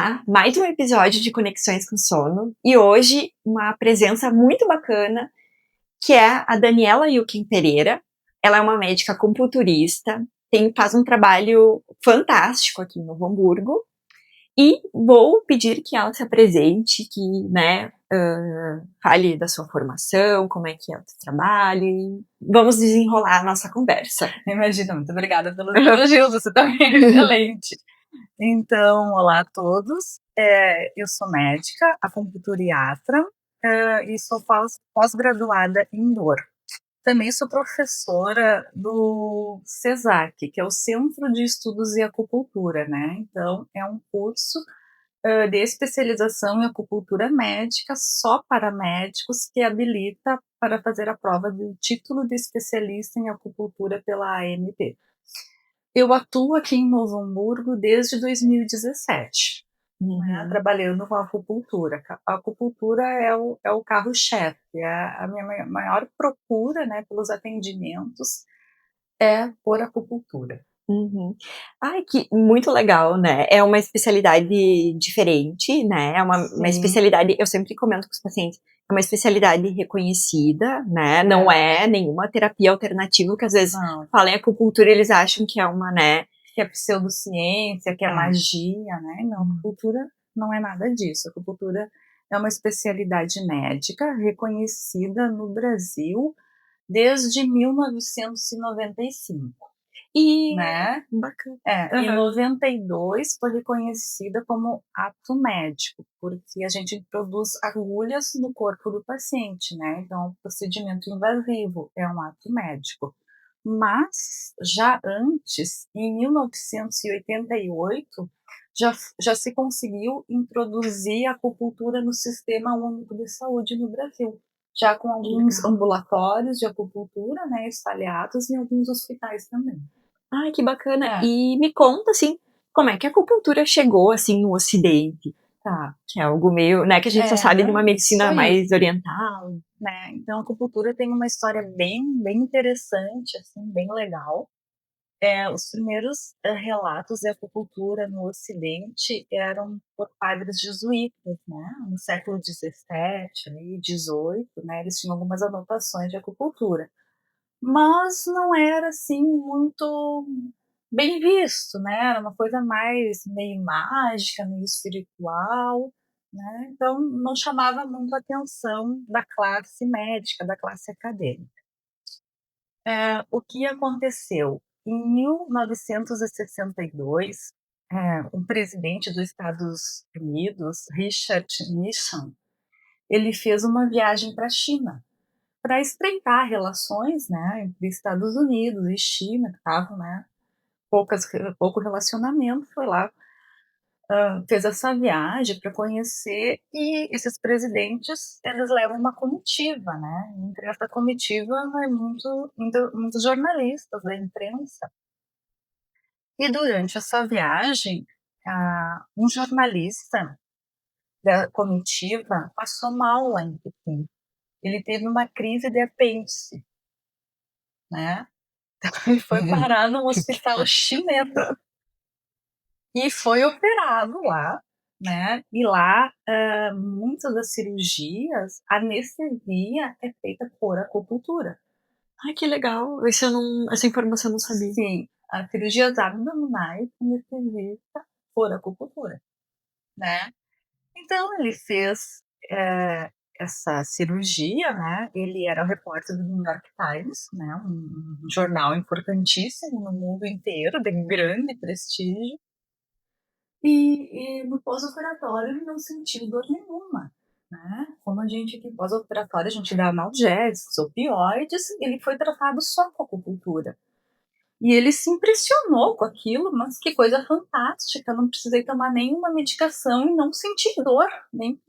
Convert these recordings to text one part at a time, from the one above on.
Olá, mais um episódio de Conexões com Sono e hoje uma presença muito bacana que é a Daniela Yuken Pereira. Ela é uma médica acupunturista, faz um trabalho fantástico aqui em Novo Hamburgo e vou pedir que ela se apresente, que fale da sua formação, como é que é o seu trabalho e vamos desenrolar a nossa conversa. Imagina, muito obrigada pelos elogios, você também é excelente. Então, olá a todos, eu sou médica, acupunturiatra e sou pós-graduada em dor. Também sou professora do CESAC, que é o Centro de Estudos em Acupuntura, né? Então, é um curso de especialização em acupuntura médica só para médicos que habilita para fazer a prova do título de especialista em acupuntura pela ANP. Eu atuo aqui em Novo Hamburgo desde 2017, trabalhando com a acupuntura. A acupuntura é o carro-chefe, é a minha maior procura, né, pelos atendimentos é por acupuntura. Uhum. Ai, que muito legal, né? É uma especialidade diferente, né? É uma especialidade, eu sempre comento com os pacientes, é uma especialidade reconhecida, né? Não é nenhuma terapia alternativa, que às vezes falam em acupuntura, eles acham que é uma, né? Que é pseudociência, que é magia, né? Não, acupuntura não é nada disso. A acupuntura é uma especialidade médica reconhecida no Brasil desde 1995. Né? Bacana. Em 92 foi reconhecida como ato médico, porque a gente introduz agulhas no corpo do paciente, né? Então, o procedimento invasivo é um ato médico. Mas, já antes, em 1988, já se conseguiu introduzir a acupuntura no Sistema Único de Saúde no Brasil, já com alguns ambulatórios de acupuntura, né, espalhados em alguns hospitais também. Ai, que bacana. E me conta, assim, como é que a acupuntura chegou, assim, no Ocidente? Tá, que é algo meio, né, que a gente só sabe de uma medicina mais oriental. Né? Então, a acupuntura tem uma história bem interessante, assim, bem legal. Os primeiros relatos de acupuntura no Ocidente eram por padres jesuítas, né? No século XVII e XVIII, né? Eles tinham algumas anotações de acupuntura. Mas não era, assim, muito bem visto, né? Era uma coisa mais meio mágica, meio espiritual, né? Então não chamava muito a atenção da classe médica, da classe acadêmica. O que aconteceu? Em 1962, um presidente dos Estados Unidos, Richard Nixon, ele fez uma viagem para a China para estreitar relações, né, entre Estados Unidos e China, que estavam, né, pouco relacionamento, foi lá, fez essa viagem para conhecer, e esses presidentes, eles levam uma comitiva, né? Entre essa comitiva vai muitos jornalistas da imprensa. E durante essa viagem, um jornalista da comitiva passou mal lá em Pequim. Ele teve uma crise de apêndice, né? Então ele foi parar num hospital chinês e foi operado lá, né? E lá, muitas das cirurgias, a anestesia é feita por acupuntura. Ai, que legal. Essa informação eu não sabia. Sim, as cirurgias abdominais anestesia por acupuntura, né? Então ele fez essa cirurgia, né? Ele era o repórter do New York Times, né? Um jornal importantíssimo no mundo inteiro, de grande prestígio. E no pós-operatório ele não sentiu dor nenhuma, né? Como a gente aqui pós-operatório a gente dá analgésicos, opioides, ele foi tratado só com acupuntura. E ele se impressionou com aquilo, mas que coisa fantástica, eu não precisei tomar nenhuma medicação e não senti dor, nem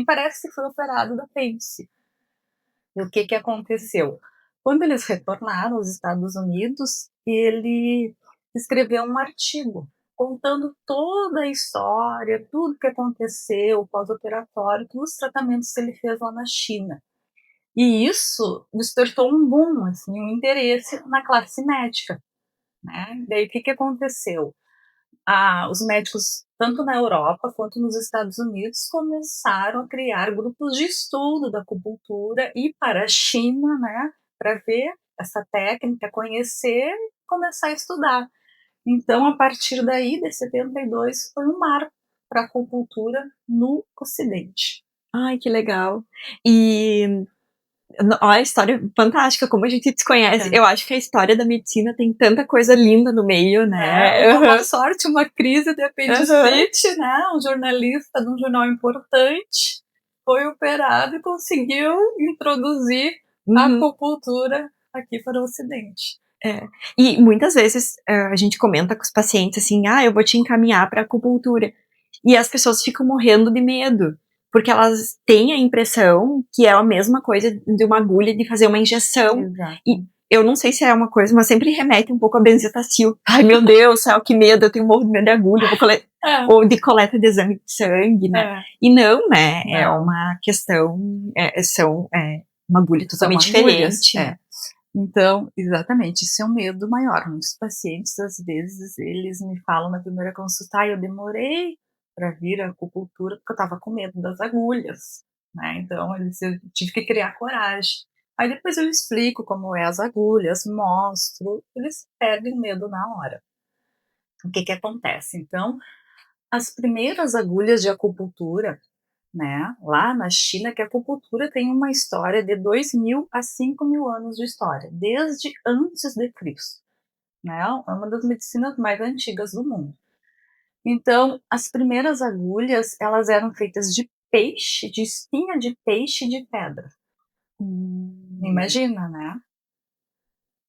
parece que foi operado da apêndice. E o que aconteceu? Quando eles retornaram aos Estados Unidos, ele escreveu um artigo contando toda a história, tudo que aconteceu, pós-operatório, todos os tratamentos que ele fez lá na China. E isso despertou um boom, assim, um interesse na classe médica, né? Daí o que aconteceu? os médicos, tanto na Europa quanto nos Estados Unidos, começaram a criar grupos de estudo da acupuntura e para a China, né, para ver essa técnica, conhecer e começar a estudar. Então, a partir daí, de 72, foi um marco para a acupuntura no Ocidente. Ai, que legal. E olha a história fantástica, como a gente desconhece. Eu acho que a história da medicina tem tanta coisa linda no meio, né? Uma sorte, uma crise de apendicite, né? Um jornalista de um jornal importante foi operado e conseguiu introduzir a acupuntura aqui para o Ocidente. E muitas vezes a gente comenta com os pacientes assim, eu vou te encaminhar para acupuntura. E as pessoas ficam morrendo de medo, porque elas têm a impressão que é a mesma coisa de uma agulha de fazer uma injeção. Exato. E eu não sei se é uma coisa, mas sempre remete um pouco a benzetacil. Ai, meu Deus, céu, que medo, eu tenho morro de medo de agulha, ou de coleta de exame de sangue, né? E não, né? Não. É uma questão, uma agulha totalmente diferente. Então, exatamente, isso é um medo maior. Muitos pacientes, às vezes, eles me falam na primeira consulta, eu demorei para vir à acupuntura porque eu estava com medo das agulhas, né? Então, eu tive que criar coragem. Aí depois eu explico como é as agulhas, mostro, eles perdem medo na hora. O que acontece? Então, as primeiras agulhas de acupuntura, né, lá na China, que a acupuntura tem uma história de 2.000 a 5.000 anos de história, desde antes de Cristo, né, é uma das medicinas mais antigas do mundo. Então, as primeiras agulhas, elas eram feitas de peixe, de espinha de peixe e de pedra. Imagina, né?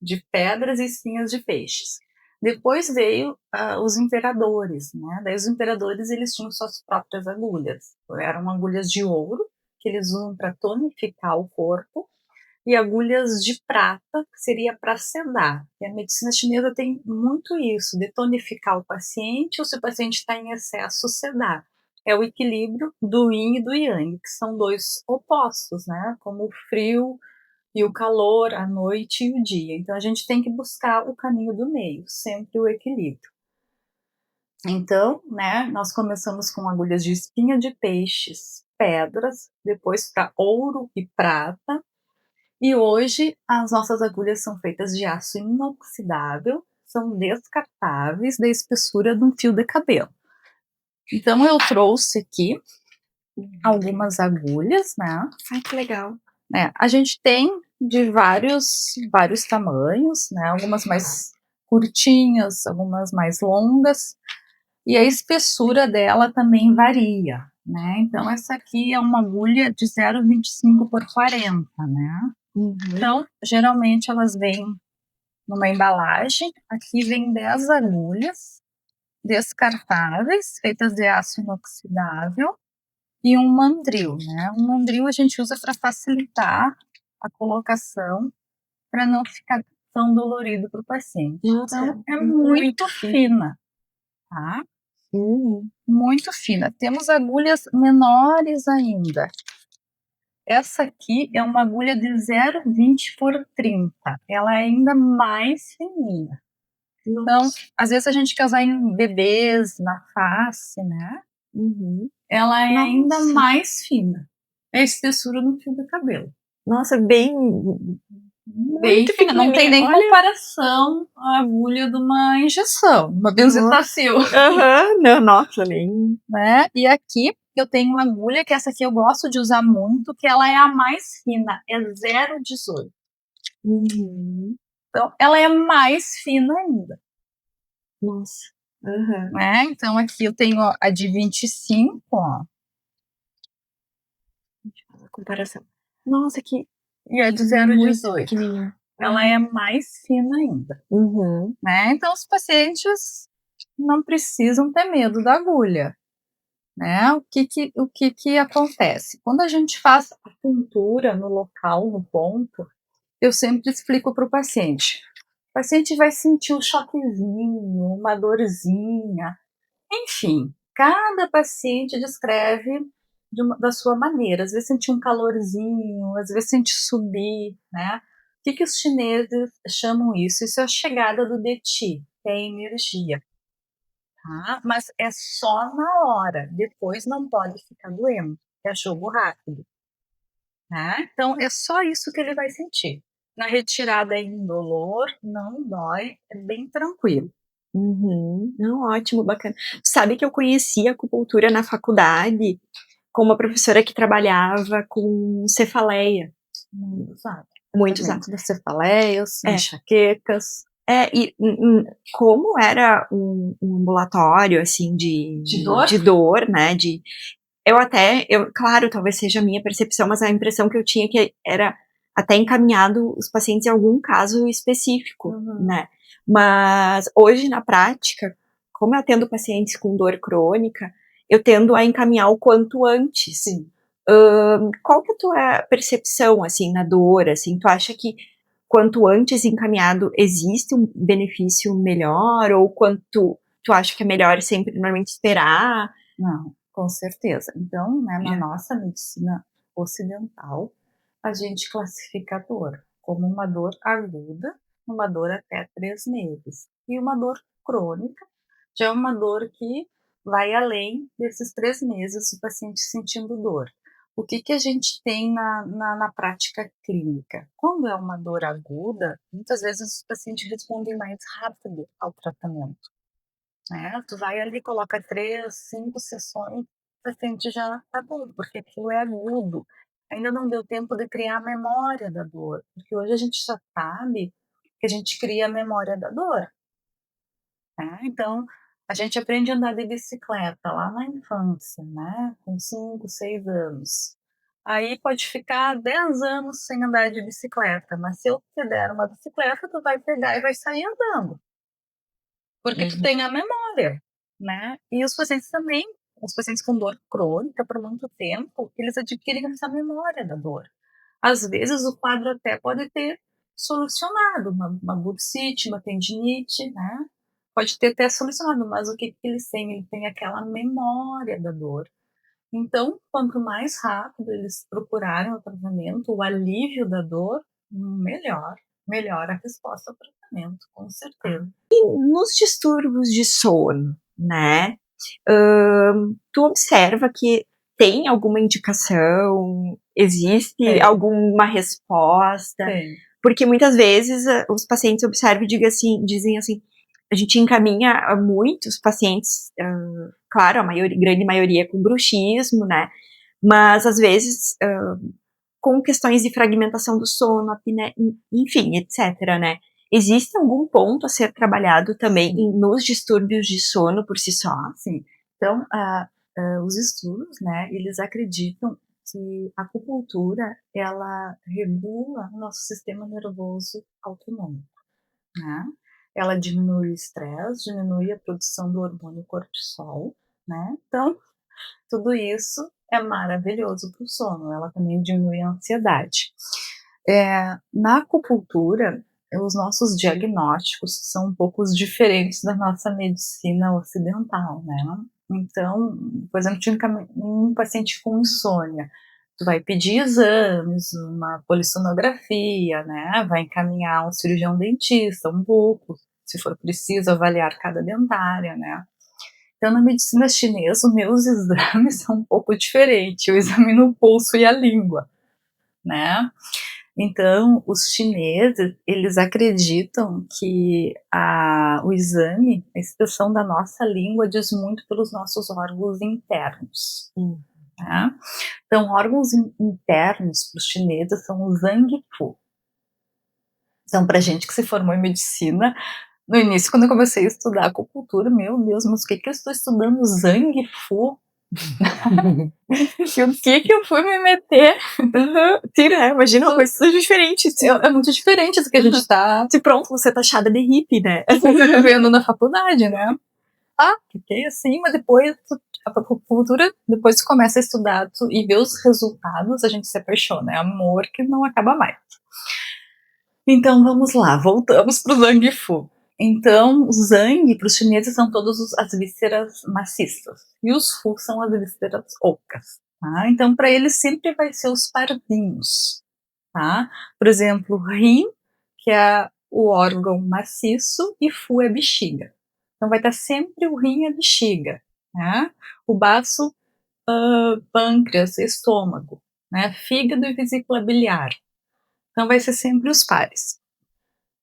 De pedras e espinhas de peixes. Depois veio os imperadores, né? Daí os imperadores, eles tinham suas próprias agulhas. Eram agulhas de ouro, que eles usam para tonificar o corpo, e agulhas de prata, que seria para sedar. E a medicina chinesa tem muito isso, de tonificar o paciente, ou se o paciente está em excesso, sedar. É o equilíbrio do yin e do yang, que são dois opostos, né? Como o frio e o calor, a noite e o dia. Então a gente tem que buscar o caminho do meio, sempre o equilíbrio. Então, né, nós começamos com agulhas de espinha de peixes, pedras, depois para ouro e prata, e hoje as nossas agulhas são feitas de aço inoxidável, são descartáveis, da espessura de um fio de cabelo. Então eu trouxe aqui algumas agulhas, né? Ai, que legal. A gente tem de vários tamanhos, né? Algumas mais curtinhas, algumas mais longas, e a espessura dela também varia, né? Então essa aqui é uma agulha de 0,25 por 40, né? Então, geralmente elas vêm numa embalagem, aqui vem 10 agulhas descartáveis, feitas de aço inoxidável, e um mandril, né? Um mandril a gente usa para facilitar a colocação, para não ficar tão dolorido para o paciente. Então, é muito fina, tá? Muito fina. Temos agulhas menores ainda. Essa aqui é uma agulha de 0,20 por 30. Ela é ainda mais fininha. Então, às vezes a gente quer usar em bebês, na face, né? Ela é ainda mais fina. É a espessura do fio do cabelo. Nossa, bem fina. Não tem nem comparação à agulha de uma injeção, uma benzetacil. Não, nossa, nem. Né? E aqui eu tenho uma agulha, que essa aqui eu gosto de usar muito, que ela é a mais fina, é 0,18. Então, ela é mais fina ainda. Nossa. Né? Então, aqui eu tenho a de 25, ó. A comparação. Nossa, que. E a de 0,18. Ela é mais fina ainda. Né? Então, os pacientes não precisam ter medo da agulha. Né? O que acontece? Quando a gente faz acupuntura no local, no ponto, eu sempre explico para o paciente. O paciente vai sentir um choquezinho, uma dorzinha, enfim, cada paciente descreve da sua maneira. Às vezes sentir um calorzinho, às vezes sentir subir, né? O que os chineses chamam isso? Isso é a chegada do de qi, que é a energia. tá? Mas é só na hora, depois não pode ficar doendo, é jogo rápido, tá? Então é só isso que ele vai sentir. Na retirada é indolor, não dói, é bem tranquilo. Uhum. Não, ótimo, bacana. Sabe que eu conheci a acupuntura na faculdade com uma professora que trabalhava com cefaleia. Muito usado. Muito usado. Tratamento das cefaleias, É. enxaquecas. E como era um ambulatório, assim, De dor? de dor, né, claro, talvez seja a minha percepção, mas a impressão que eu tinha que era até encaminhado os pacientes em algum caso específico, né, mas hoje na prática, como eu atendo pacientes com dor crônica, eu tendo a encaminhar o quanto antes. Sim. Qual que é a tua percepção, assim, na dor, assim, tu acha que quanto antes encaminhado existe um benefício melhor, ou quanto tu acha que é melhor sempre normalmente esperar? Não, com certeza. Então, né, na nossa medicina ocidental, a gente classifica a dor como uma dor aguda, uma dor até 3 meses. E uma dor crônica já é uma dor que vai além desses 3 meses o paciente sentindo dor. O que, que a gente tem na prática clínica? Quando é uma dor aguda, muitas vezes os pacientes respondem mais rápido ao tratamento. Tu vai ali, coloca 3, 5 sessões, o paciente já tá bom, porque aquilo é agudo. Ainda não deu tempo de criar a memória da dor, porque hoje a gente já sabe que a gente cria a memória da dor. Então, a gente aprende a andar de bicicleta lá na infância, né? Com 5, 6 anos. Aí pode ficar 10 anos sem andar de bicicleta, mas se eu te der uma bicicleta, tu vai pegar e vai sair andando. Porque tu tem a memória, né? E os pacientes também, os pacientes com dor crônica por muito tempo, eles adquirem essa memória da dor. Às vezes o quadro até pode ter solucionado, uma bursite, uma tendinite, né? Pode ter até solucionado, mas o que eles têm? Ele tem aquela memória da dor. Então, quanto mais rápido eles procurarem o tratamento, o alívio da dor, melhor a resposta ao tratamento, com certeza. E nos distúrbios de sono, né? Tu observa que tem alguma indicação? Existe alguma resposta? Tem. Porque muitas vezes os pacientes observam e dizem assim, a gente encaminha muitos pacientes, claro, grande maioria com bruxismo, né? Mas às vezes com questões de fragmentação do sono, apneia, enfim, etc, né? Existe algum ponto a ser trabalhado também nos distúrbios de sono por si só? Sim. Então, os estudos, né, eles acreditam que a acupuntura, ela regula o nosso sistema nervoso autonômico, né? Ela diminui o estresse, diminui a produção do hormônio cortisol, né? Então, tudo isso é maravilhoso para o sono. Ela também diminui a ansiedade. Na acupuntura, os nossos diagnósticos são um pouco diferentes da nossa medicina ocidental, né? Então, por exemplo, tinha um paciente com insônia, tu vai pedir exames, uma polissonografia, né? Vai encaminhar um cirurgião dentista, um buco, se for preciso avaliar cada dentária, né? Então, na medicina chinesa, os meus exames são um pouco diferentes. Eu examino o pulso e a língua, né? Então, os chineses, eles acreditam que o exame, a expressão da nossa língua diz muito pelos nossos órgãos internos. Tá? Então, órgãos internos para os chineses são o Zangfu. Então, para gente que se formou em medicina, no início, quando eu comecei a estudar acupuntura, meu Deus, mas o que eu estou estudando? Zangfu? E o que eu fui me meter? Sim, né? Imagina uma coisa diferente. É muito diferente do que a gente tá... Se pronto, você tá achada de hippie, né? vendo na faculdade, né? Fiquei assim, mas depois a acupuntura, depois que começa a estudar e ver os resultados, a gente se apaixona. É amor que não acaba mais. Então vamos lá, voltamos pro Zangfu. Então, o Zang, para os chineses, são todas as vísceras maciças. E os Fu são as vísceras ocas. Tá? Então, para eles, sempre vai ser os pardinhos. Tá? Por exemplo, rim, que é o órgão maciço, e Fu é bexiga. Então vai estar sempre o rim e a bexiga, né? O baço, pâncreas, estômago, né? Fígado e vesícula biliar. Então vai ser sempre os pares.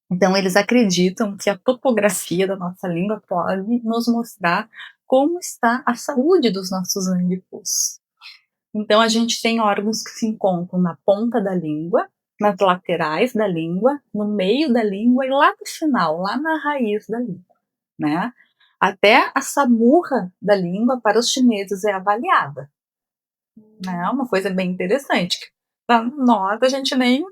Então eles acreditam que a topografia da nossa língua pode nos mostrar como está a saúde dos nossos ângulos. Então a gente tem órgãos que se encontram na ponta da língua, nas laterais da língua, no meio da língua e lá no final, lá na raiz da língua, né? Até a samurra da língua para os chineses é avaliada. É uma coisa bem interessante. Para nós, a gente nem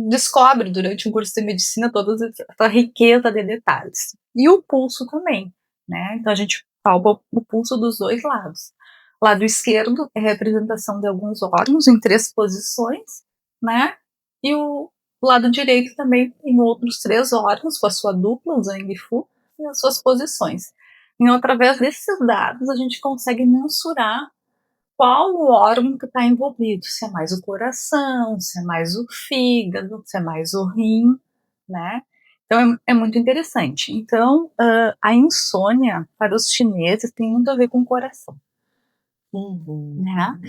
descobre durante um curso de medicina toda essa riqueza de detalhes. E o pulso também, né? Então a gente palpa o pulso dos dois lados. Lado esquerdo é representação de alguns órgãos em 3 posições, né? E o lado direito também tem outros 3 órgãos com a sua dupla, o Zhang-Fu, e as suas posições. Então, através desses dados, a gente consegue mensurar qual o órgão que está envolvido, se é mais o coração, se é mais o fígado, se é mais o rim, né? Então é muito interessante. Então a insônia para os chineses tem muito a ver com o coração, né?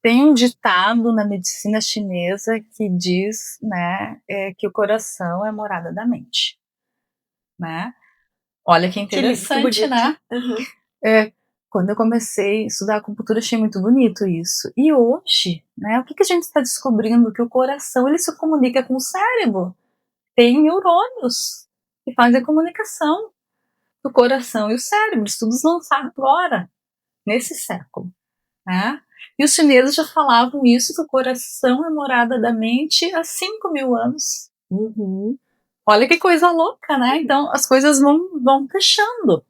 Tem um ditado na medicina chinesa que diz, né, que o coração é a morada da mente, né? Olha que interessante, né? Quando eu comecei a estudar acupuntura, achei muito bonito isso. E hoje, né, o que a gente está descobrindo? Que o coração ele se comunica com o cérebro. Tem neurônios que fazem a comunicação do coração e o cérebro. Estudos lançados agora, nesse século, né? E os chineses já falavam isso, que o coração é morada da mente há 5.000 anos. Olha que coisa louca, né? Então as coisas vão fechando.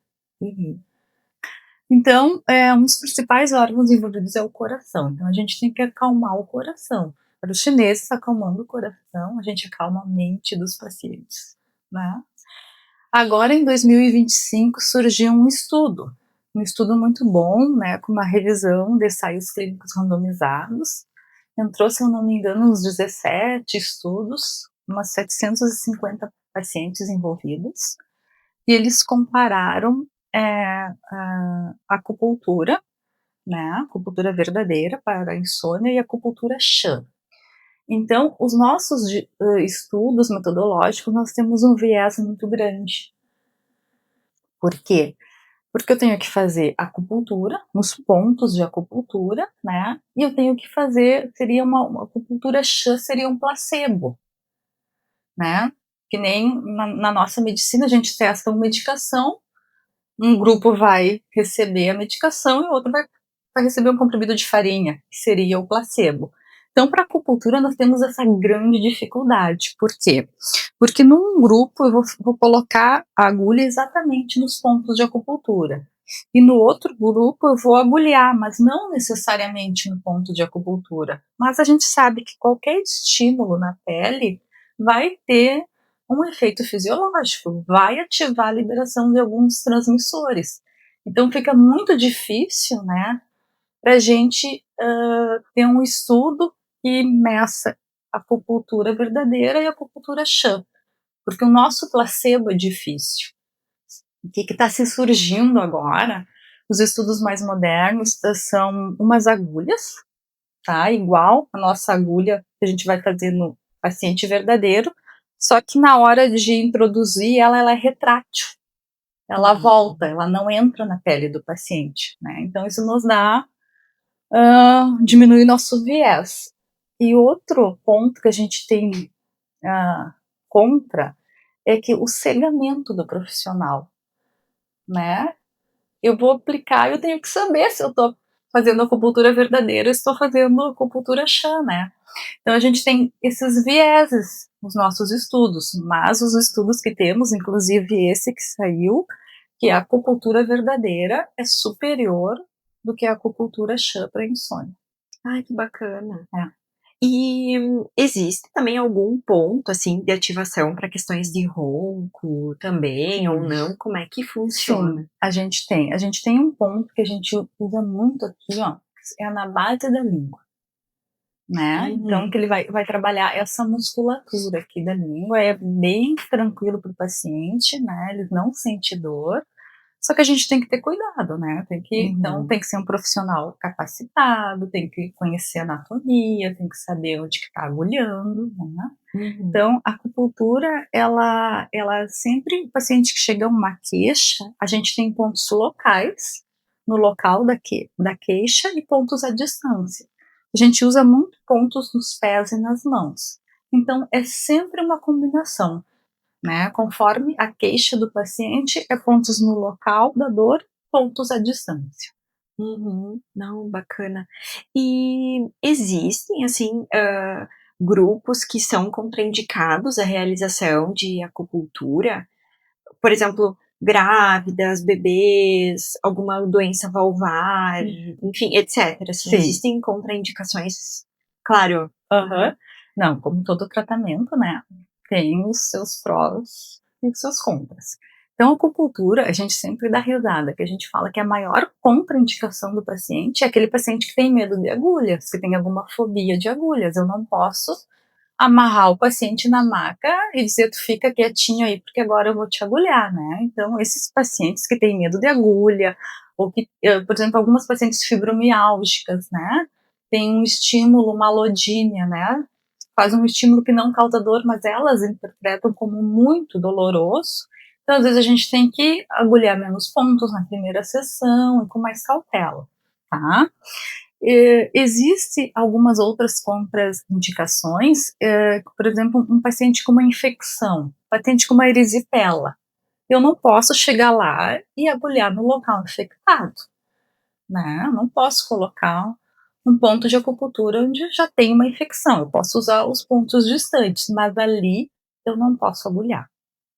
Então, um dos principais órgãos envolvidos é o coração. Então, a gente tem que acalmar o coração. Para os chineses, acalmando o coração, a gente acalma a mente dos pacientes, né? Agora, em 2025, surgiu um estudo muito bom, né, com uma revisão de ensaios clínicos randomizados. Entrou, se eu não me engano, uns 17 estudos, umas 750 pacientes envolvidos, e eles compararam a acupuntura, né, a acupuntura verdadeira para a insônia e a acupuntura Shan. Então, os nossos estudos metodológicos, nós temos um viés muito grande. Por quê? Porque eu tenho que fazer acupuntura, nos pontos de acupuntura, né, e eu tenho que fazer, seria uma acupuntura Shan, seria um placebo, né, que nem na nossa medicina a gente testa uma medicação, um grupo vai receber a medicação e o outro vai receber um comprimido de farinha, que seria o placebo. Então, para a acupuntura, nós temos essa grande dificuldade. Por quê? Porque num grupo eu vou colocar a agulha exatamente nos pontos de acupuntura. E no outro grupo eu vou agulhar, mas não necessariamente no ponto de acupuntura. Mas a gente sabe que qualquer estímulo na pele vai ter um efeito fisiológico, vai ativar a liberação de alguns transmissores. Então fica muito difícil, né, para a gente ter um estudo que meça a acupuntura verdadeira e a acupuntura Shan, porque o nosso placebo é difícil. O que está se surgindo agora? Os estudos mais modernos são umas agulhas, tá? Igual a nossa agulha que a gente vai fazer no paciente verdadeiro, só que na hora de introduzir ela é retrátil. Ela volta, ela não entra na pele do paciente, né? Então isso nos dá, diminui nosso viés. E outro ponto que a gente tem contra é que o cegamento do profissional, né? Eu vou aplicar, eu tenho que saber se eu estou fazendo acupuntura verdadeira, estou fazendo acupuntura Shan, né? Então a gente tem esses vieses nos nossos estudos, mas os estudos que temos, inclusive esse que saiu, que a acupuntura verdadeira é superior do que a acupuntura Shan para insônia. Ai, que bacana. E existe também algum ponto, assim, de ativação para questões de ronco também, ou não? Como é que funciona? Sim, a gente tem um ponto que a gente usa muito aqui, ó, é na base da língua. né? Então, que ele vai trabalhar essa musculatura aqui da língua, é bem tranquilo para o paciente, né? Ele não sente dor, só que a gente tem que ter cuidado, né? Então, tem que ser um profissional capacitado, tem que conhecer a anatomia, tem que saber onde que está agulhando, né? Então, a acupuntura, ela sempre, o paciente que chega a uma queixa, a gente tem pontos locais, no local da queixa, e pontos à distância. A gente usa muito pontos nos pés e nas mãos. Então, é sempre uma combinação, né? Conforme a queixa do paciente, é pontos no local da dor, pontos à distância. Não, bacana. E existem, assim, grupos que são contraindicados à realização de acupuntura? Por exemplo, grávidas, bebês, alguma doença valvar, enfim, etc. Assim, existem contraindicações? Claro. Não, como todo tratamento, né, tem os seus prós e os seus contras. Então, a acupuntura, a gente sempre dá risada, que a gente fala que a maior contraindicação do paciente é aquele paciente que tem medo de agulhas, que tem alguma fobia de agulhas. Eu não posso amarrar o paciente na maca e dizer, tu fica quietinho aí, porque agora eu vou te agulhar, né? Então, esses pacientes que têm medo de agulha, ou que, por exemplo, algumas pacientes fibromiálgicas, né? Tem um estímulo, uma alodínia, né? Faz um estímulo que não causa dor, mas elas interpretam como muito doloroso. Então, às vezes, a gente tem que agulhar menos pontos na primeira sessão e com mais cautela, tá? Existe algumas outras contraindicações, por exemplo, um paciente com uma infecção, paciente com uma erisipela. Eu não posso chegar lá e agulhar no local infectado, né? Eu não posso colocar um ponto de acupuntura onde já tem uma infecção. Eu posso usar os pontos distantes, mas ali eu não posso agulhar,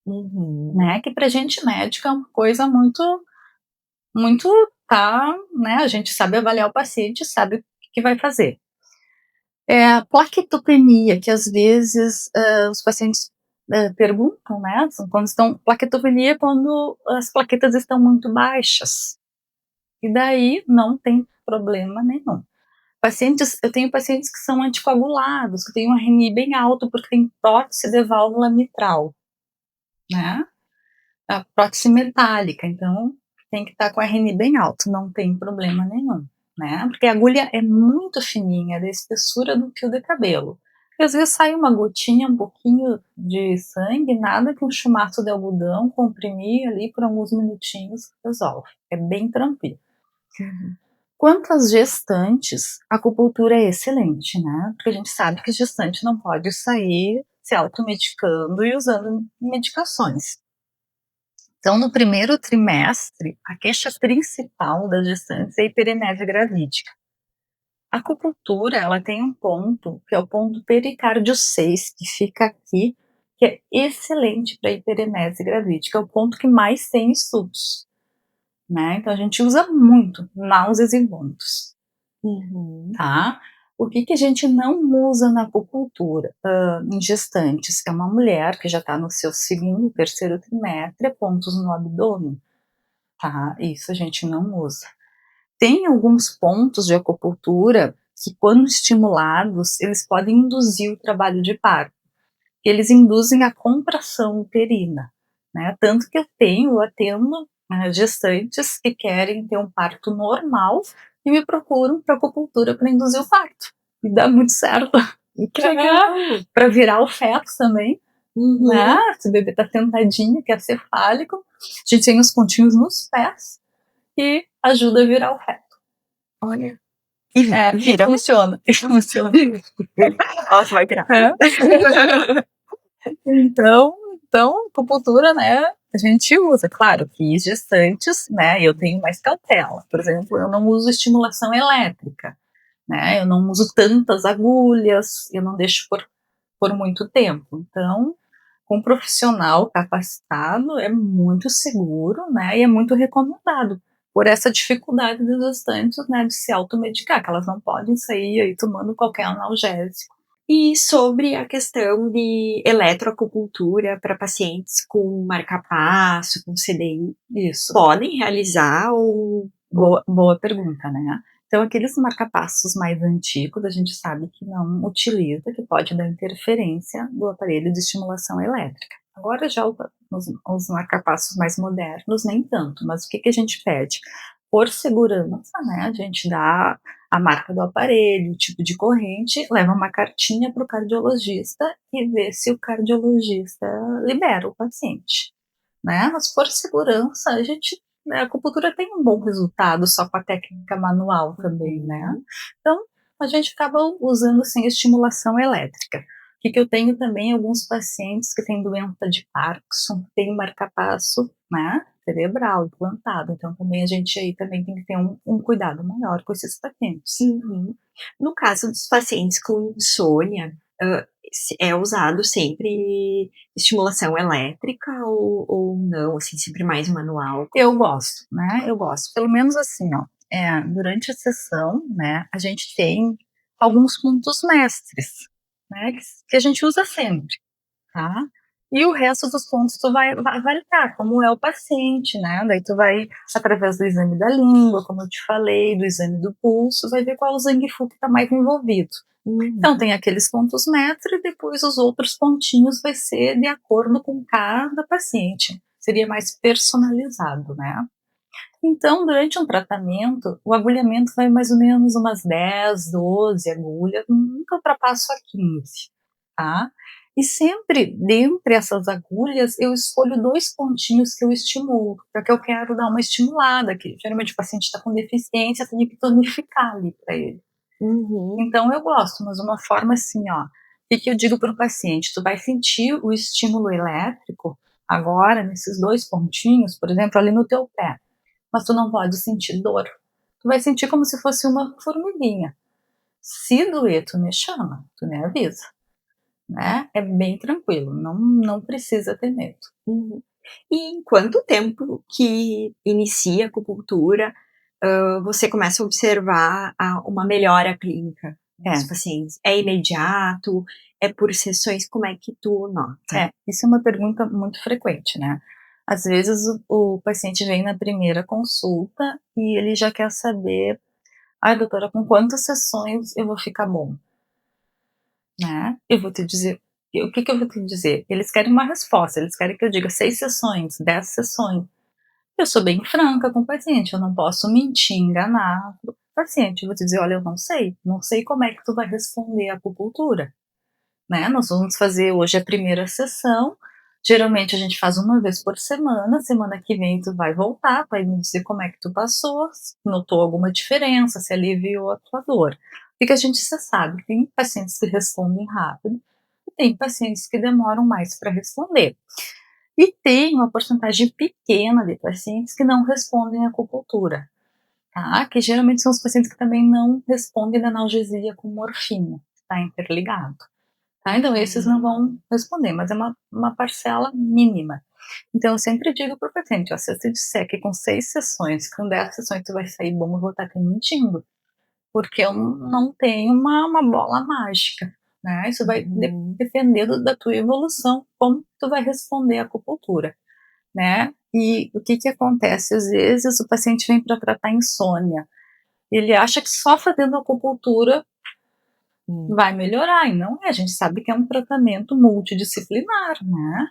né? Que pra gente médica é uma coisa muito tá, né? A gente sabe avaliar o paciente, sabe o que vai fazer. A plaquetopenia, que às vezes os pacientes perguntam, né? Plaquetopenia é quando as plaquetas estão muito baixas. E daí não tem problema nenhum. Eu tenho pacientes que são anticoagulados, que têm um RNI bem alto porque tem prótese de válvula mitral, né? A prótese metálica, então tem que estar com o RNI bem alto, não tem problema nenhum, né? Porque a agulha é muito fininha, da espessura do fio de cabelo. E às vezes sai uma gotinha, um pouquinho de sangue, nada que um chumaço de algodão, comprimir ali por alguns minutinhos resolve. É bem tranquilo. Quanto às gestantes, a acupuntura é excelente, né? Porque a gente sabe que gestante não pode sair se automedicando e usando medicações. Então, no primeiro trimestre, a queixa principal das gestantes é a hiperemese gravídica. A acupuntura, ela tem um ponto, que é o ponto pericárdio 6, que fica aqui, que é excelente para hiperemese gravídica, é o ponto que mais tem estudos, né? Então, a gente usa muito náuseas e vômitos, tá? O que a gente não usa na acupuntura em gestantes? É uma mulher que já está no seu segundo, terceiro trimestre, pontos no abdômen, tá? Isso a gente não usa. Tem alguns pontos de acupuntura que, quando estimulados, eles podem induzir o trabalho de parto. Eles induzem a contração uterina, né? Tanto que eu atendo gestantes que querem ter um parto normal e me procuram para acupuntura para induzir o parto. E dá muito certo. Que legal! Para virar o feto também. Né? Se o bebê tá sentadinho, quer ser fálico, a gente tem os pontinhos nos pés e ajuda a virar o feto. Olha. E vira. Funciona. Nossa, vai virar. Então, acupuntura, né, a gente usa. Claro que gestantes, né, eu tenho mais cautela. Por exemplo, eu não uso estimulação elétrica, né, eu não uso tantas agulhas, eu não deixo por muito tempo. Então, com um profissional capacitado é muito seguro, né, e é muito recomendado por essa dificuldade dos gestantes, né, de se automedicar, que elas não podem sair aí tomando qualquer analgésico. E sobre a questão de eletroacupuntura para pacientes com marca-passo, com CDI, isso podem realizar ou... Boa pergunta, né? Então, aqueles marca-passos mais antigos, a gente sabe que não utiliza, que pode dar interferência do aparelho de estimulação elétrica. Agora, já os marca-passos mais modernos, nem tanto, mas o que a gente pede? Por segurança, né, a gente dá a marca do aparelho, o tipo de corrente, leva uma cartinha para o cardiologista e vê se o cardiologista libera o paciente, né? Mas por segurança, a acupuntura tem um bom resultado só com a técnica manual também, né? Então, a gente acaba usando sem estimulação elétrica. O que eu tenho também alguns pacientes que têm doença de Parkinson, tem marca-passo, né, cerebral implantado. Então, também a gente aí também tem que ter um cuidado maior com esses pacientes. Uhum. No caso dos pacientes com insônia, é usado sempre estimulação elétrica ou não, assim, sempre mais manual? Eu gosto, né? Eu gosto. Pelo menos assim, ó. Durante a sessão, né, a gente tem alguns pontos mestres, né, que a gente usa sempre, tá? E o resto dos pontos tu vai avaliar como é o paciente, né? Daí tu vai, através do exame da língua, como eu te falei, do exame do pulso, vai ver qual o Zangfu que está mais envolvido. Então tem aqueles pontos mestre e depois os outros pontinhos vai ser de acordo com cada paciente. Seria mais personalizado, né? Então, durante um tratamento, o agulhamento vai mais ou menos umas 10, 12 agulhas, nunca ultrapasso a 15, tá? E sempre, dentre essas agulhas, eu escolho 2 pontinhos que eu estimulo, porque eu quero dar uma estimulada, que geralmente o paciente está com deficiência, tem que tonificar ali para ele. Então eu gosto, mas uma forma assim, ó, o que eu digo para o paciente? Tu vai sentir o estímulo elétrico agora, nesses 2 pontinhos, por exemplo, ali no teu pé, mas tu não pode sentir dor. Tu vai sentir como se fosse uma formiguinha. Se doer, tu me chama, tu me avisa, né? É bem tranquilo, não precisa ter medo. E em quanto tempo que inicia a acupuntura, você começa a observar uma melhora clínica dos pacientes? É imediato? É por sessões? Como é que tu nota? Isso é uma pergunta muito frequente, né? Às vezes o paciente vem na primeira consulta e ele já quer saber, ai doutora, com quantas sessões eu vou ficar bom? Né? Eu vou te dizer, o que eu vou te dizer? Eles querem uma resposta, eles querem que eu diga 6 sessões, 10 sessões. Eu sou bem franca com o paciente, eu não posso mentir, enganar o paciente. Eu vou te dizer, olha, eu não sei como é que tu vai responder à acupuntura, né? Nós vamos fazer hoje a primeira sessão, geralmente a gente faz uma vez por semana que vem tu vai voltar, vai me dizer como é que tu passou, se notou alguma diferença, se aliviou a tua dor. O que a gente já sabe? Tem pacientes que respondem rápido e tem pacientes que demoram mais para responder. E tem uma porcentagem pequena de pacientes que não respondem à acupuntura, tá? Que geralmente são os pacientes que também não respondem da analgesia com morfina, está interligado. Tá? Então, esses não vão responder, mas é uma parcela mínima. Então, eu sempre digo para o paciente, ó, se eu te disser que com 6 sessões, com 10 sessões tu vai sair bom, eu vou estar te mentindo, porque eu não tenho uma bola mágica, né? Isso vai depender da tua evolução, como tu vai responder à acupuntura, né? E o que acontece? Às vezes o paciente vem para tratar insônia, ele acha que só fazendo acupuntura vai melhorar, e não é, a gente sabe que é um tratamento multidisciplinar, né?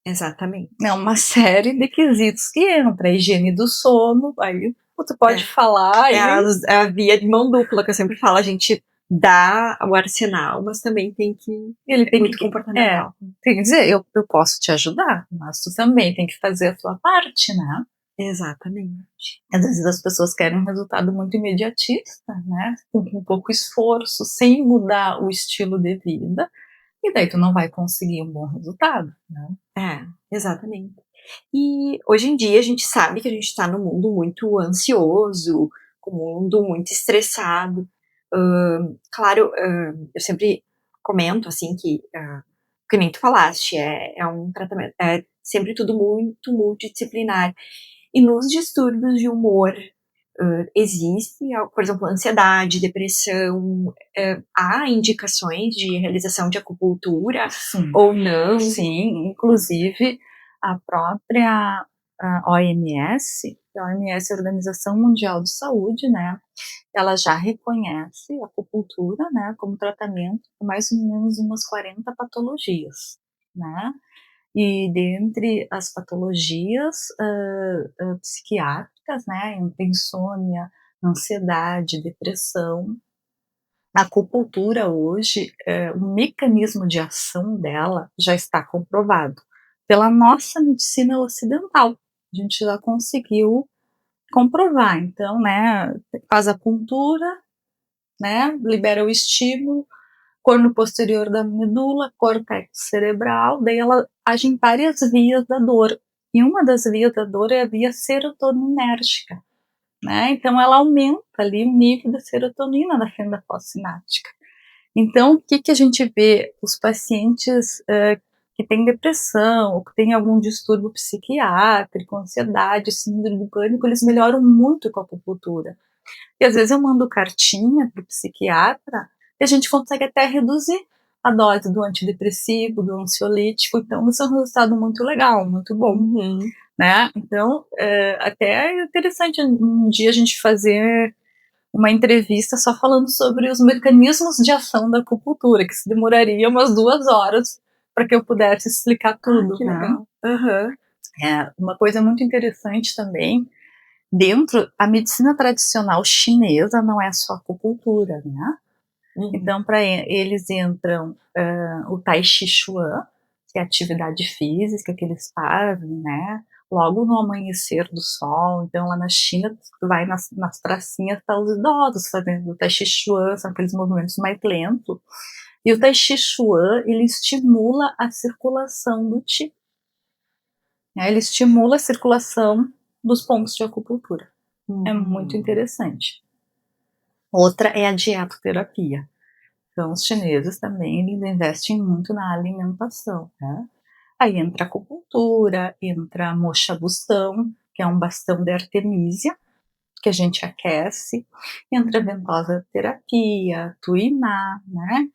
Exatamente. É uma série de quesitos que entra, a higiene do sono, aí tu pode falar... É a via de mão dupla que eu sempre falo, a gente dá o arsenal, mas também tem que... Ele tem muito comportamental. Tem que dizer, eu posso te ajudar, mas tu também tem que fazer a tua parte, né? Exatamente. Às vezes as pessoas querem um resultado muito imediatista, né? Com pouco esforço, sem mudar o estilo de vida, e daí tu não vai conseguir um bom resultado, né? Exatamente. E hoje em dia a gente sabe que a gente está num mundo muito ansioso, um mundo muito estressado. Claro, eu sempre comento assim que nem tu falaste, é um tratamento, é sempre tudo muito multidisciplinar. E nos distúrbios de humor existe, por exemplo, ansiedade, depressão, há indicações de realização de acupuntura Sim. ou não? Sim, inclusive a própria a OMS, a OMS é a Organização Mundial de Saúde, né, ela já reconhece a acupuntura, né, como tratamento de mais ou menos umas 40 patologias, né, e dentre as patologias psiquiátricas, né, insônia, ansiedade, depressão, a acupuntura hoje, o mecanismo de ação dela já está comprovado pela nossa medicina ocidental. A gente já conseguiu comprovar. Então, né, faz a puntura, né, libera o estímulo, corno posterior da medula, córtex cerebral, daí ela age em várias vias da dor. E uma das vias da dor é a via serotoninérgica, né? Então ela aumenta ali o nível da serotonina na fenda pós-sináptica. Então, o que a gente vê? Os pacientes que têm depressão, ou que têm algum distúrbio psiquiátrico, ansiedade, síndrome do pânico, eles melhoram muito com a acupuntura. E às vezes eu mando cartinha para o psiquiatra e a gente consegue até reduzir a dose do antidepressivo, do ansiolítico. Então, isso é um resultado muito legal, muito bom. Uhum. Né? Então, até é interessante um dia a gente fazer uma entrevista só falando sobre os mecanismos de ação da acupuntura, que se demoraria umas 2 horas para que eu pudesse explicar tudo. Que né? legal. Uhum. Uma coisa muito interessante também, dentro a medicina tradicional chinesa não é só acupuntura, né? Uhum. Então, para eles entram o Tai Chi Chuan, que é a atividade física que eles fazem, né? Logo no amanhecer do sol. Então, lá na China, tu vai nas pracinhas, tá os idosos fazendo o Tai Chi Chuan, são aqueles movimentos mais lentos. E o Tai Chi Chuan, ele estimula a circulação do Qi. Né? Ele estimula a circulação dos pontos de acupuntura. É muito interessante. Outra é a dietoterapia. Então, os chineses também eles investem muito na alimentação. Né? Aí entra a acupuntura, entra a moxa bustão, que é um bastão de artemísia, que a gente aquece, entra a ventosa terapia, tuiná, né?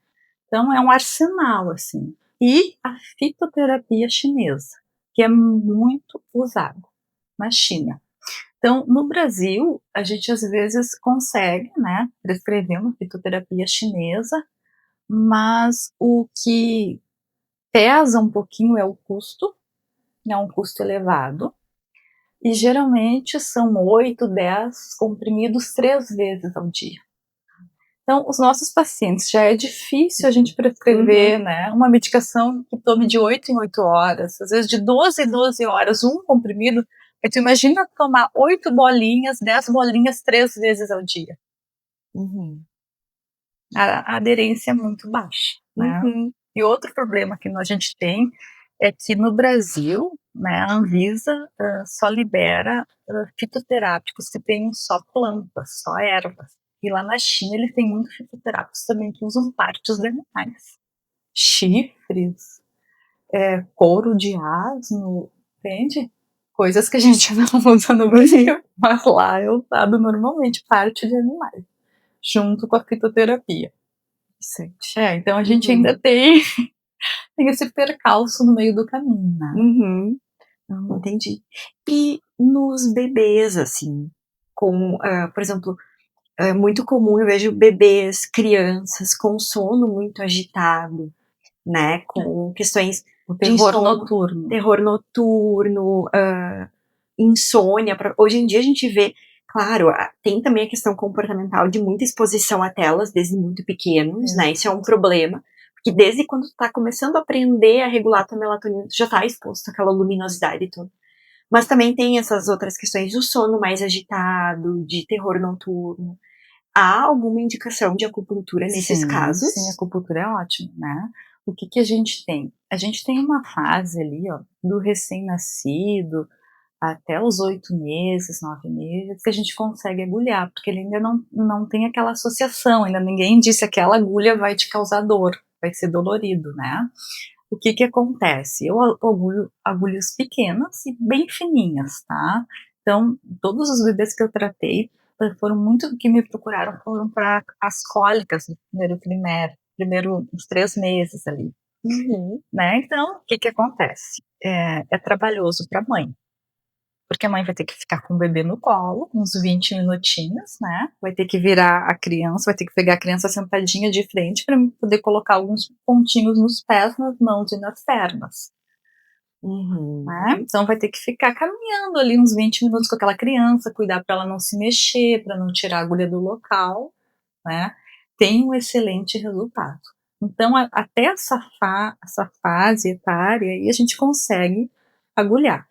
Então, é um arsenal, assim. E a fitoterapia chinesa, que é muito usada na China. Então, no Brasil, a gente às vezes consegue, né, prescrever uma fitoterapia chinesa, mas o que pesa um pouquinho é o custo, é um custo elevado, e geralmente são 8, 10 comprimidos 3 vezes ao dia. Então, os nossos pacientes, já é difícil a gente prescrever né, uma medicação que tome de 8 em 8 horas, às vezes de 12 em 12 horas, um comprimido. Aí tu imagina tomar 8 bolinhas, 10 bolinhas 3 vezes ao dia. A aderência é muito baixa. Né? E outro problema que a gente tem é que no Brasil, né, a Anvisa só libera fitoterápicos que têm só plantas, só ervas. E lá na China eles têm muitos fitoterápicos também que usam partes de animais. Chifres, couro de asno, entende? Coisas que a gente não usa no Brasil, mas lá é usado normalmente parte de animais, junto com a fitoterapia. Então a gente ainda tem esse percalço no meio do caminho, né? Entendi. E nos bebês, assim, com, por exemplo, é muito comum, eu vejo bebês, crianças com sono muito agitado, né, com questões O de terror sono, noturno. terror noturno, insônia. Hoje em dia a gente vê, claro, tem também a questão comportamental de muita exposição a telas desde muito pequenos, né, isso é um problema, porque desde quando tu tá começando a aprender a regular tua melatonina, tu já tá exposto àquela luminosidade toda. Mas também tem essas outras questões do sono mais agitado, de terror noturno. Há alguma indicação de acupuntura nesses casos? Sim, a acupuntura é ótima, né? O que a gente tem? A gente tem uma fase ali, ó, do recém-nascido até os 8 meses, 9 meses, que a gente consegue agulhar, porque ele ainda não tem aquela associação, ainda ninguém disse que aquela agulha vai te causar dor, vai ser dolorido, né? O que acontece? Eu agulho agulhas pequenas e bem fininhas, tá? Então, todos os bebês que eu tratei foram muito que me procuraram foram para as cólicas no primeiro trimestre, uns 3 meses ali, né? Então, o que acontece? É trabalhoso para a mãe, porque a mãe vai ter que ficar com o bebê no colo, uns 20 minutinhos, né? Vai ter que virar a criança, vai ter que pegar a criança sentadinha de frente para poder colocar alguns pontinhos nos pés, nas mãos e nas pernas. Né? Então vai ter que ficar caminhando ali uns 20 minutos com aquela criança, cuidar para ela não se mexer, para não tirar a agulha do local, né? Tem um excelente resultado. Então, até essa fase etária, aí a gente consegue agulhar.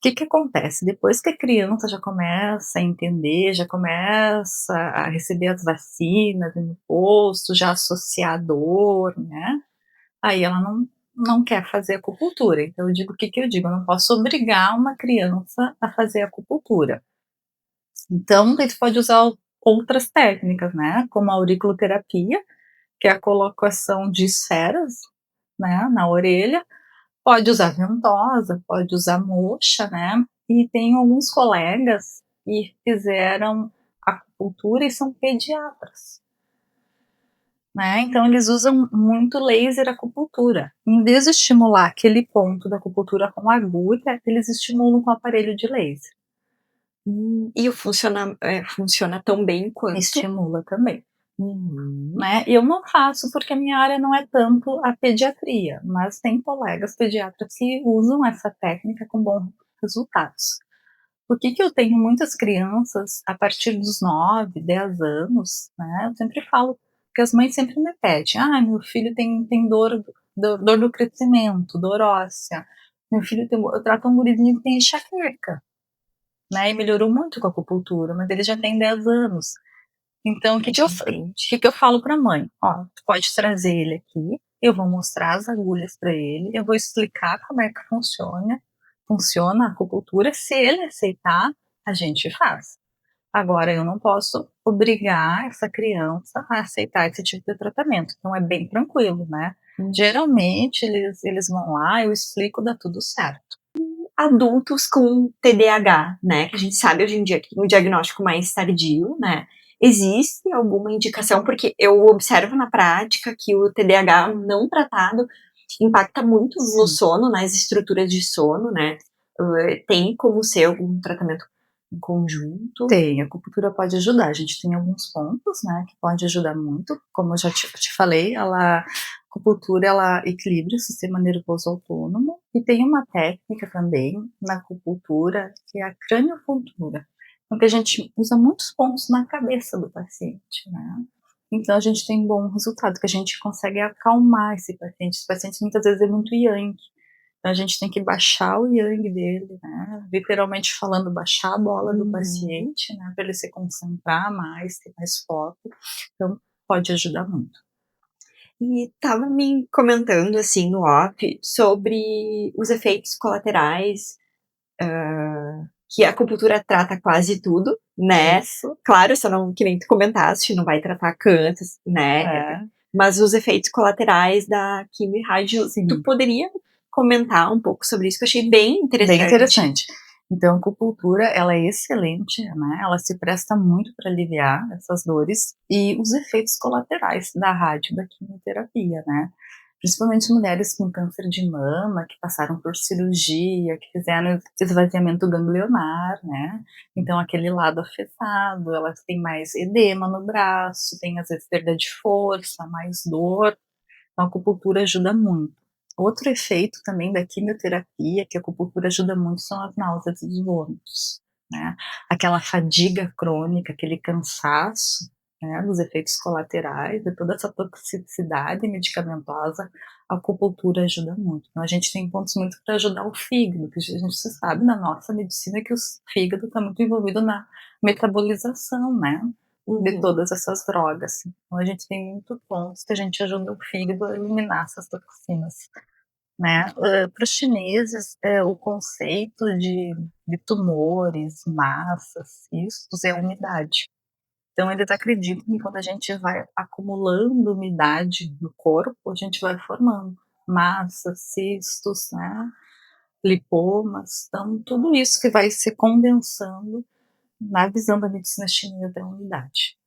O que acontece? Depois que a criança já começa a entender, já começa a receber as vacinas no posto, já associar a dor, né? Aí ela não quer fazer acupuntura. Então eu digo, o que eu digo? Eu não posso obrigar uma criança a fazer acupuntura. Então, a gente pode usar outras técnicas, né? Como a auriculoterapia, que é a colocação de esferas, né, na orelha. Pode usar ventosa, pode usar moxa, né? E tem alguns colegas que fizeram acupuntura e são pediatras. Né? Então eles usam muito laser acupuntura. Em vez de estimular aquele ponto da acupuntura com agulha, eles estimulam com aparelho de laser. E funciona tão bem quanto? Estimula também. Né? Eu não faço porque a minha área não é tanto a pediatria, mas tem colegas pediatras que usam essa técnica com bons resultados. Por que eu tenho muitas crianças a partir dos 9, 10 anos, né? Eu sempre falo, porque as mães sempre me pedem, meu filho tem dor do crescimento, dor óssea, meu filho eu trato um gurizinho que tem enxaqueca, né? E melhorou muito com a acupuntura, mas ele já tem 10 anos. Então, o que eu falo para a mãe? Ó, tu pode trazer ele aqui, eu vou mostrar as agulhas para ele, eu vou explicar como é que funciona a acupuntura. Se ele aceitar, a gente faz. Agora, eu não posso obrigar essa criança a aceitar esse tipo de tratamento. Então, é bem tranquilo, né? Geralmente, eles vão lá, eu explico, dá tudo certo. Adultos com TDAH, né? Que a gente sabe hoje em dia que tem um diagnóstico mais tardio, né? Existe alguma indicação? Porque eu observo na prática que o TDAH não tratado impacta muito no sono, nas estruturas de sono, né? Tem como ser algum tratamento em conjunto? Tem, a acupuntura pode ajudar. A gente tem alguns pontos, né, que pode ajudar muito. Como eu já te falei, a acupuntura, ela equilibra o sistema nervoso autônomo. E tem uma técnica também na acupuntura, que é a craniopuntura. Porque a gente usa muitos pontos na cabeça do paciente, né? Então a gente tem um bom resultado, que a gente consegue acalmar esse paciente. Esse paciente muitas vezes é muito yang. Então a gente tem que baixar o yang dele, né? Literalmente falando, baixar a bola do paciente, né? Para ele se concentrar mais, ter mais foco. Então pode ajudar muito. E tava me comentando assim no off sobre os efeitos colaterais, que a acupuntura trata quase tudo, né? Isso. Claro, só não, que nem tu comentaste, não vai tratar câncer, né? Mas os efeitos colaterais da quimio e rádio, tu poderia comentar um pouco sobre isso, que eu achei bem interessante. Bem interessante. Então, a acupuntura, ela é excelente, né? Ela se presta muito para aliviar essas dores e os efeitos colaterais da rádio, da quimioterapia, né? Principalmente mulheres com câncer de mama, que passaram por cirurgia, que fizeram esvaziamento ganglionar, né? Então, aquele lado afetado, elas têm mais edema no braço, tem às vezes perda de força, mais dor. Então, a acupuntura ajuda muito. Outro efeito também da quimioterapia, que a acupuntura ajuda muito, são as náuseas e os vômitos, né? Aquela fadiga crônica, aquele cansaço, né, dos efeitos colaterais, de toda essa toxicidade medicamentosa, a acupuntura ajuda muito. Então, a gente tem pontos muito para ajudar o fígado, que a gente sabe na nossa medicina que o fígado está muito envolvido na metabolização, né? De todas essas drogas. Então a gente tem muitos pontos que a gente ajuda o fígado a eliminar essas toxinas. Né? Para os chineses, o conceito de tumores, massas, cistos é a umidade. Então eles acreditam que quando a gente vai acumulando umidade no corpo, a gente vai formando massas, cistos, né? Lipomas. Então tudo isso que vai se condensando na visão da medicina chinesa da umidade.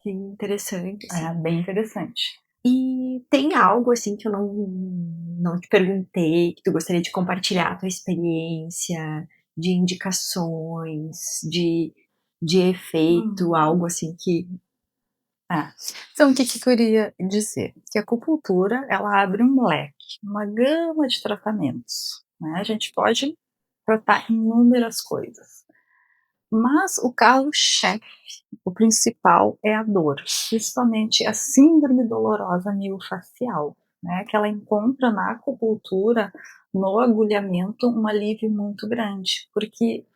Que interessante. Assim. É bem interessante. E tem algo assim que eu não te perguntei, que tu gostaria de compartilhar a tua experiência, de indicações, de efeito, algo assim que... Então, o que eu queria dizer? Que a acupuntura, ela abre um leque, uma gama de tratamentos, né? A gente pode tratar inúmeras coisas. Mas o carro-chefe, o principal, é a dor, principalmente a síndrome dolorosa miofascial, né? Que ela encontra na acupuntura, no agulhamento, um alívio muito grande, porque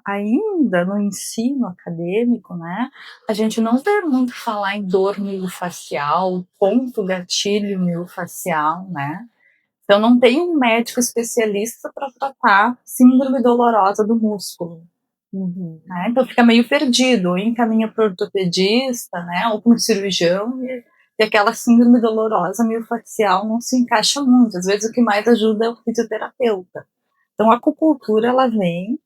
ainda no ensino acadêmico, né, a gente não vê muito falar em dor miofascial, ponto gatilho miofascial, né? Então não tem um médico especialista para tratar síndrome dolorosa do músculo. Né? Então fica meio perdido, ou encaminha para o ortopedista, né, ou para um cirurgião, e aquela síndrome dolorosa miofascial não se encaixa muito. Às vezes o que mais ajuda é o fisioterapeuta. Então a acupuntura, ela vem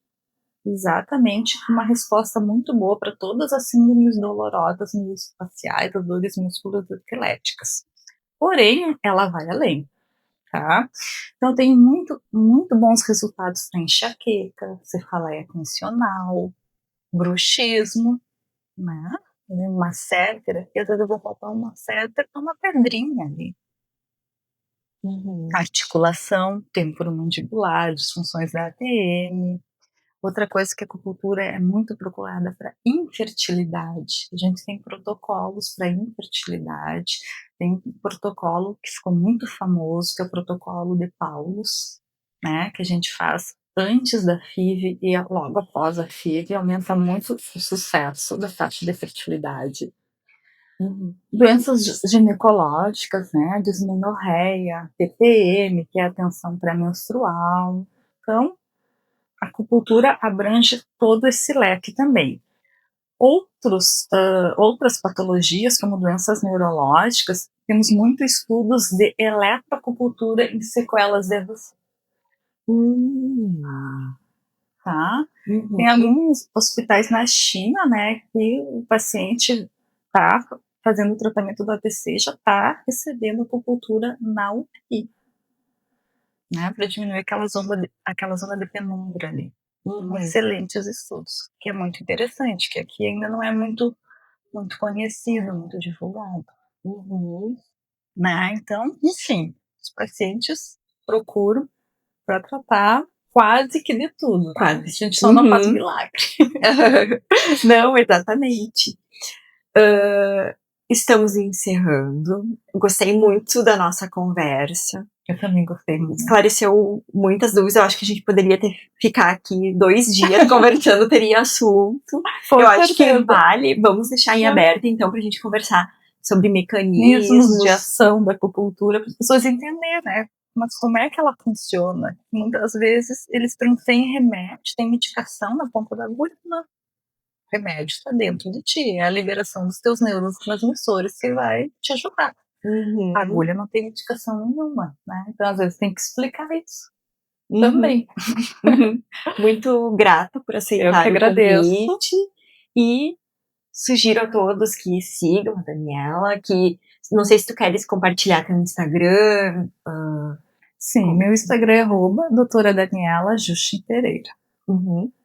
exatamente com uma resposta muito boa para todas as síndromes dolorosas miofasciais, as dores musculoesqueléticas. Porém, ela vai além. Tá? Então tem muito bons resultados para enxaqueca, cefaleia tensional, bruxismo, né? Uma cétera, que às vezes eu vou palpar uma cétera com uma pedrinha ali. Articulação temporomandibular, disfunções da ATM. Outra coisa que a acupuntura é muito procurada para infertilidade. A gente tem protocolos para infertilidade. Tem um protocolo que ficou muito famoso, que é o protocolo de Paulus, né, que a gente faz antes da FIV e logo após a FIV, aumenta muito o sucesso da taxa de fertilidade. Doenças ginecológicas, né, dismenorreia, TPM, que é a tensão pré-menstrual. Então, a acupuntura abrange todo esse leque também. Outras patologias, como doenças neurológicas, temos muitos estudos de eletroacupuntura em sequelas de AVC. Tá? Tem alguns hospitais na China, né, que o paciente está fazendo o tratamento do AVC, já está recebendo acupuntura na UTI, né, para diminuir aquela zona de penumbra ali. Excelentes estudos, que é muito interessante, que aqui ainda não é muito conhecido, muito divulgado. Né? Então, enfim, os pacientes procuram para tratar quase que de tudo. Quase. A gente só não faz milagre. Não, exatamente. Estamos encerrando. Gostei muito da nossa conversa. Eu também gostei muito. Esclareceu muitas dúvidas. Eu acho que a gente poderia ficar aqui 2 dias conversando, teria assunto. Eu acho que vale. Vamos deixar em aberto, então, para a gente conversar sobre mecanismos de ação da acupuntura, para as pessoas entenderem, né? Mas como é que ela funciona? Muitas vezes eles têm remédio, tem medicação na ponta da agulha, não. O remédio está dentro de ti, é a liberação dos teus neurotransmissores que vai te ajudar. A agulha não tem medicação nenhuma, né? Então às vezes tem que explicar isso também. Muito grata por aceitar o convite e sugiro a todos que sigam a Daniela, que não sei se tu queres compartilhar teu Instagram. Sim, meu Instagram é doutora Daniela Justin Pereira.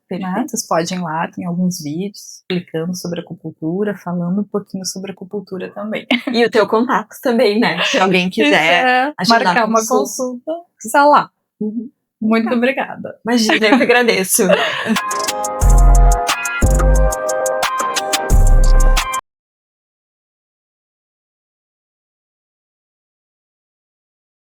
Né? Vocês podem ir lá, tem alguns vídeos explicando sobre acupuntura, falando um pouquinho sobre acupuntura também. E o teu contato também, né? Se alguém quiser marcar uma consulta, está lá. Muito obrigada. Imagina, eu que agradeço.